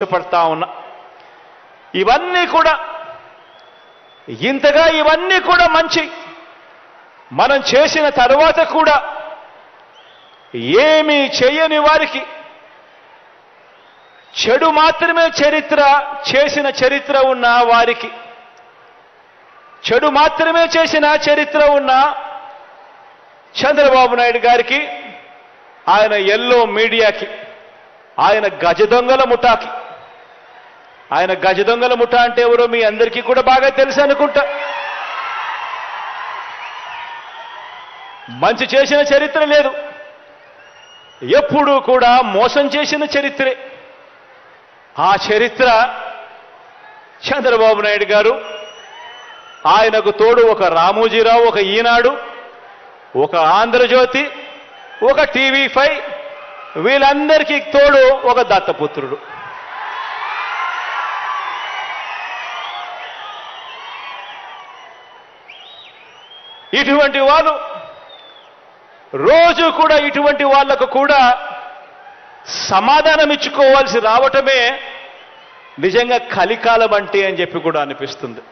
పడతా ఉన్నా. ఇవన్నీ కూడా ఇంతగా ఇవన్నీ కూడా మంచి మనం చేసిన తర్వాత కూడా ఏమీ చేయని వారికి చెడు మాత్రమే చేసిన చరిత్ర ఉన్న వారికి, చెడు మాత్రమే చేసిన చరిత్ర ఉన్న చంద్రబాబు నాయుడు గారికి, ఆయన ఎల్లో మీడియాకి, ఆయన గజ దొంగల ముఠాకి, ఆయన గజ దొంగల ముఠా అంటే ఎవరో మీ అందరికీ కూడా బాగా తెలుసు అనుకుంటా. మంచి చేసిన చరిత్ర లేదు, ఎప్పుడూ కూడా మోసం చేసిన చరిత్రే. ఆ చరిత్ర చంద్రబాబు నాయుడు గారు, ఆయనకు తోడు ఒక రామోజీరావు, ఒక ఈనాడు, ఒక ఆంధ్రజ్యోతి, ఒక టీవీ5, వీళ్ళందరికీ తోడు ఒక దత్తపుత్రుడు. ఇటువంటి వాళ్ళు రోజు కూడా ఇటువంటి వాళ్లకు కూడా సమాధానం ఇచ్చుకోవాల్సి రావటమే నిజంగా కలికాలం అంటే అని చెప్పి కూడా అనిపిస్తుంది.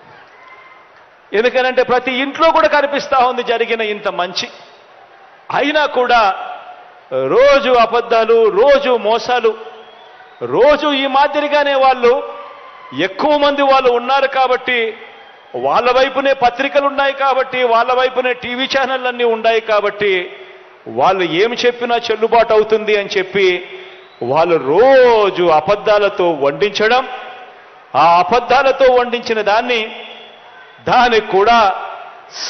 ఎందుకనంటే ప్రతి ఇంట్లో కూడా కనిపిస్తా ఉంది జరిగిన ఇంత మంచి, అయినా కూడా రోజు అబద్ధాలు, రోజు మోసాలు, రోజు ఈ మాదిరిగానే వాళ్ళు ఎక్కువ మంది వాళ్ళు ఉన్నారు కాబట్టి, వాళ్ళ వైపునే పత్రికలు ఉన్నాయి కాబట్టి, వాళ్ళ వైపునే టీవీ ఛానళ్ళన్నీ ఉన్నాయి కాబట్టి, వాళ్ళు ఏమి చెప్పినా చెల్లుబాటు అవుతుంది అని చెప్పి వాళ్ళు రోజు అబద్ధాలతో వండించడం, ఆ అబద్ధాలతో వండించిన దానికి కూడా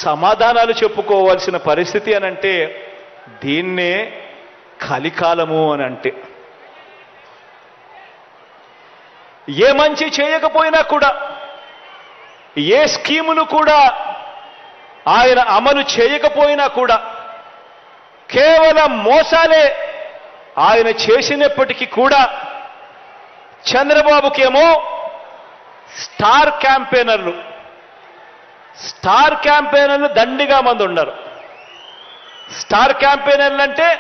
సమాధానాలు చెప్పుకోవాల్సిన పరిస్థితి అనంటే దీన్నే కలికాలము అని అంటే. ఏ మంచి చేయకపోయినా కూడా, ఏ స్కీములు కూడా ఆయన అమలు చేయకపోయినా కూడా, కేవలం మోసాలే ఆయన చేసినప్పటికీ కూడా చంద్రబాబుకేమో స్టార్ క్యాంపెయినర్లు దండిగా మంది ఉన్నారు. స్టార్ క్యాంపెయినర్లు అంటే